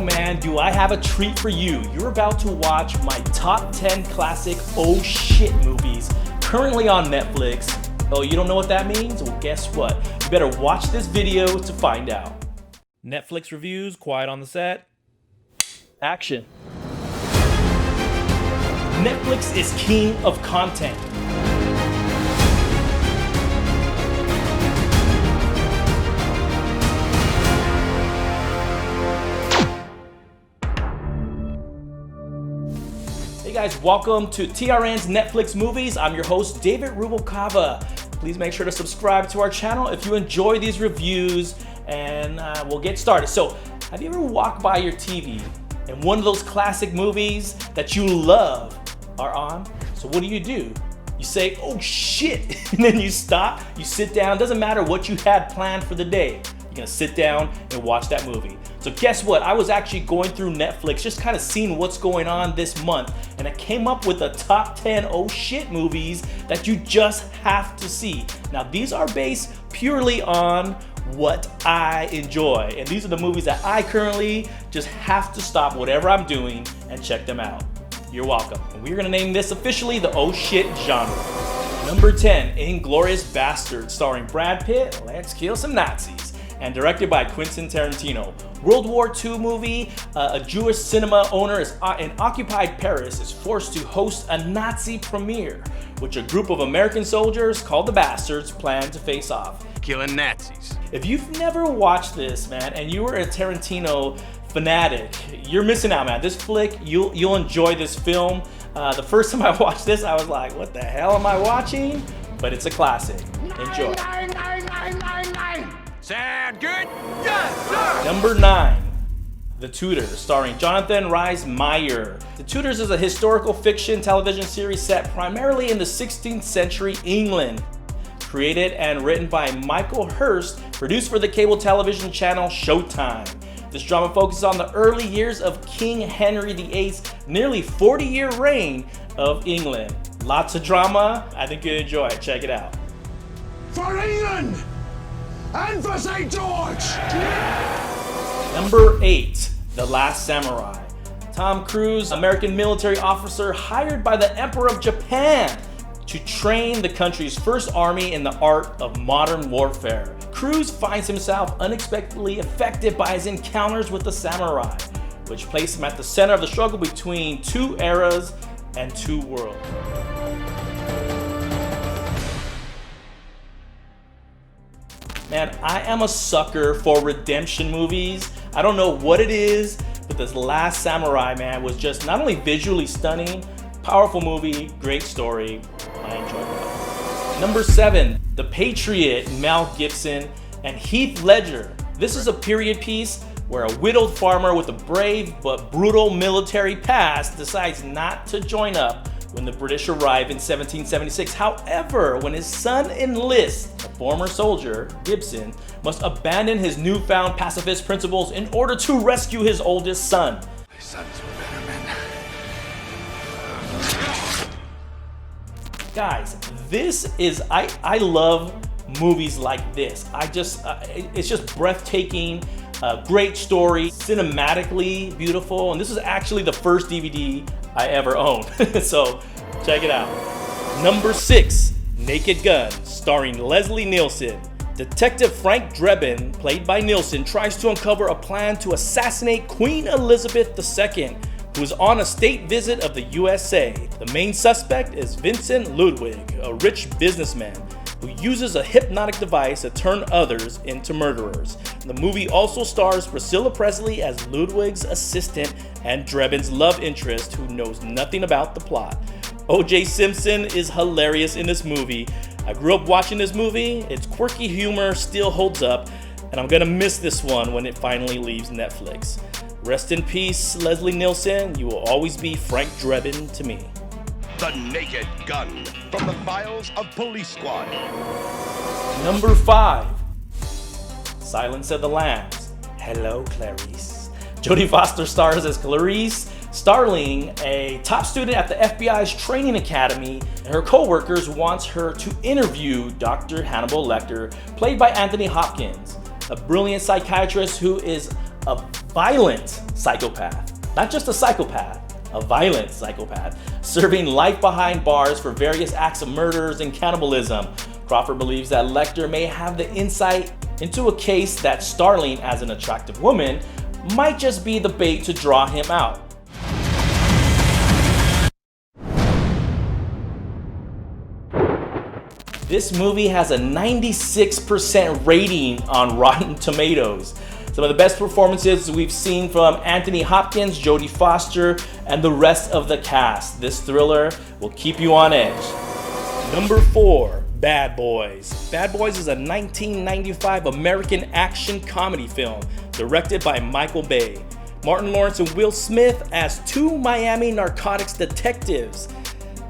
man, do I have a treat for you. You're about to watch my top 10 classic oh shit movies currently on Netflix. Oh, you don't know what that means? Well, guess what? You better watch this video to find out. Netflix reviews, quiet on the set. Action. Netflix is king of content. Hey guys, welcome to TRN's Netflix Movies. I'm your host, David Rubalcava. Please make sure to subscribe to our channel if you enjoy these reviews, and we'll get started. So, have you ever walked by your TV and one of those classic movies that you love are on? So what do? You say, oh shit, and then you stop, you sit down. Doesn't matter what you had planned for the day. You're gonna sit down and watch that movie. So guess what? I was actually going through Netflix, just kind of seeing what's going on this month, and I came up with the top 10 oh shit movies that you just have to see. Now these are based purely on what I enjoy, and these are the movies that I currently just have to stop whatever I'm doing and check them out. You're welcome. And we're gonna name this officially the oh shit genre. Number 10, Inglourious Bastards, starring Brad Pitt, let's kill some Nazis, and directed by Quentin Tarantino. World War II movie. A Jewish cinema owner in occupied Paris is forced to host a Nazi premiere, which a group of American soldiers called the Bastards plan to face off. Killing Nazis. If you've never watched this, man, and you were a Tarantino fanatic, you're missing out, man. This flick, you'll enjoy this film. The first time I watched this, I was like, what the hell am I watching? But it's a classic. Enjoy. Sound good? Yes, sir! Number 9, The Tudors, starring Jonathan Rhys Meyer. The Tudors is a historical fiction television series set primarily in the 16th century England. Created and written by Michael Hurst, produced for the cable television channel Showtime. This drama focuses on the early years of King Henry VIII's nearly 40-year reign of England. Lots of drama. I think you'll enjoy it. Check it out. For England! And for St. George! Number 8, The Last Samurai. Tom Cruise, American military officer hired by the Emperor of Japan to train the country's first army in the art of modern warfare. Cruise finds himself unexpectedly affected by his encounters with the samurai, which place him at the center of the struggle between two eras and two worlds. Man, I am a sucker for redemption movies. I don't know what it is, but this Last Samurai, man, was just not only visually stunning, powerful movie, great story. I enjoyed it. Number 7, The Patriot, Mel Gibson and Heath Ledger. This is a period piece where a widowed farmer with a brave but brutal military past decides not to join up when the British arrive in 1776. However, when his son enlists, a former soldier, Gibson, must abandon his newfound pacifist principles in order to rescue his oldest son. My sons were better men. Guys, this is, I love movies like this. It's just breathtaking, great story, cinematically beautiful, and this is actually the first DVD I ever owned. So check it out. Number 6, Naked Gun, starring Leslie Nielsen. Detective Frank Drebin, played by Nielsen, tries to uncover a plan to assassinate Queen Elizabeth II, who is on a state visit of the USA. The main suspect is Vincent Ludwig, a rich businessman who uses a hypnotic device to turn others into murderers. The movie also stars Priscilla Presley as Ludwig's assistant and Drebin's love interest, who knows nothing about the plot. O.J. Simpson is hilarious in this movie. I grew up watching this movie. Its quirky humor still holds up, and I'm gonna miss this one when it finally leaves Netflix. Rest in peace, Leslie Nielsen. You will always be Frank Drebin to me. The Naked Gun, from the files of Police Squad. Number 5, Silence of the Lambs. Hello, Clarice. Jodie Foster stars as Clarice Starling, a top student at the FBI's training academy, and her co-workers wants her to interview Dr. Hannibal Lecter, played by Anthony Hopkins, a brilliant psychiatrist who is a violent psychopath. Not just a psychopath, a violent psychopath, serving life behind bars for various acts of murders and cannibalism. Crawford believes that Lecter may have the insight into a case that Starling, as an attractive woman, might just be the bait to draw him out. This movie has a 96% rating on Rotten Tomatoes. Some of the best performances we've seen from Anthony Hopkins, Jodie Foster, and the rest of the cast. This thriller will keep you on edge. Number 4, Bad Boys. Bad Boys is a 1995 American action comedy film directed by Michael Bay. Martin Lawrence and Will Smith as two Miami narcotics detectives.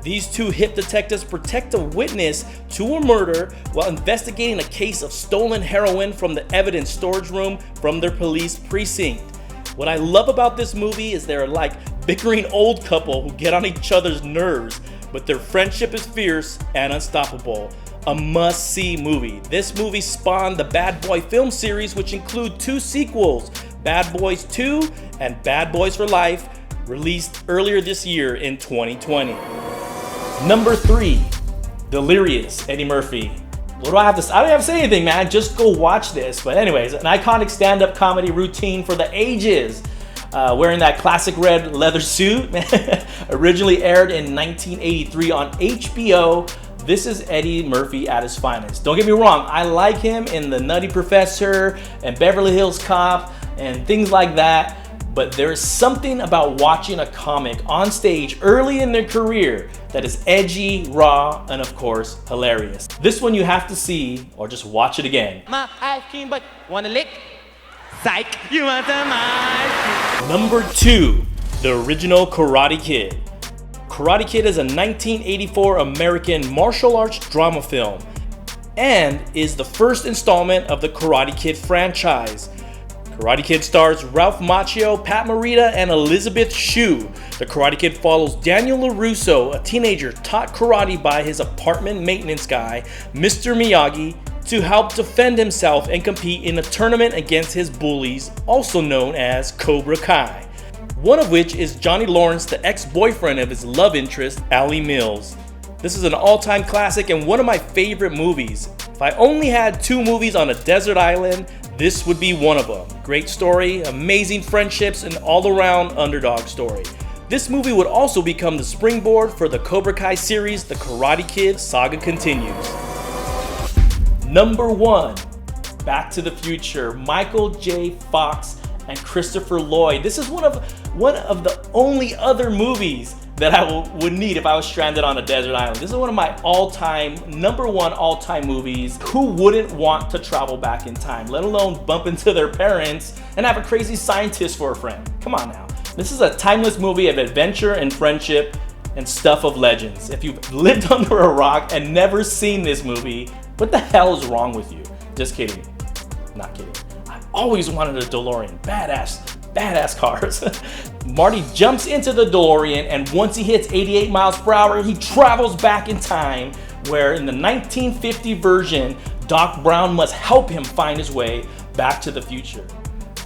These two hip detectives protect a witness to a murder while investigating a case of stolen heroin from the evidence storage room from their police precinct. What I love about this movie is they're like bickering old couple who get on each other's nerves, but their friendship is fierce and unstoppable. A must-see movie. This movie spawned the Bad Boy film series, which include 2 sequels, Bad Boys 2 and Bad Boys for Life, released earlier this year in 2020. Number 3, Delirious, Eddie Murphy. What do I have to say? I don't have to say anything, man. Just go watch this. But anyways, an iconic stand-up comedy routine for the ages. Wearing that classic red leather suit, originally aired in 1983 on HBO. This is Eddie Murphy at his finest. Don't get me wrong, I like him in The Nutty Professor and Beverly Hills Cop and things like that. But there is something about watching a comic on stage early in their career that is edgy, raw, and of course, hilarious. This one you have to see or just watch it again. My ice cream, but wanna lick? Psych, you want some ice cream? Number 2, the original Karate Kid. Karate Kid is a 1984 American martial arts drama film and is the first installment of the Karate Kid franchise. Karate Kid stars Ralph Macchio, Pat Morita, and Elizabeth Shue. The Karate Kid follows Daniel LaRusso, a teenager taught karate by his apartment maintenance guy, Mr. Miyagi, to help defend himself and compete in a tournament against his bullies, also known as Cobra Kai. One of which is Johnny Lawrence, the ex-boyfriend of his love interest, Allie Mills. This is an all-time classic and one of my favorite movies. If I only had 2 movies on a desert island, this would be one of them. Great story, amazing friendships, and all-around underdog story. This movie would also become the springboard for the Cobra Kai series. The Karate Kid saga continues. Number 1, Back to the Future, Michael J. Fox and Christopher Lloyd. This is one of the only other movies that I would need if I was stranded on a desert island. This is one of my number 1 all-time movies. Who wouldn't want to travel back in time, let alone bump into their parents and have a crazy scientist for a friend? Come on now. This is a timeless movie of adventure and friendship and stuff of legends. If you've lived under a rock and never seen this movie, what the hell is wrong with you? Just kidding. Not kidding. I always wanted a DeLorean. Badass cars. Marty jumps into the DeLorean, and once he hits 88 miles per hour, he travels back in time, where in the 1950 version, Doc Brown must help him find his way back to the future.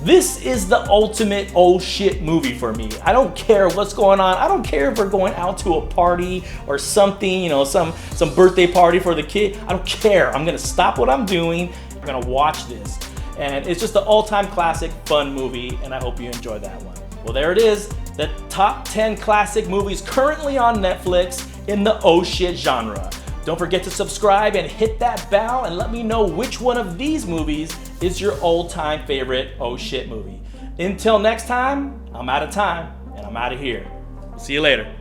This is the ultimate oh shit movie for me. I don't care what's going on. I don't care if we're going out to a party or something, you know, some birthday party for the kid. I don't care. I'm gonna stop what I'm doing. I'm gonna watch this. And it's just the all-time classic fun movie, and I hope you enjoy that one. Well, there it is, the top 10 classic movies currently on Netflix in the oh shit genre. Don't forget to subscribe and hit that bell and let me know which one of these movies is your all-time favorite oh shit movie. Until next time, I'm out of time and I'm out of here. See you later.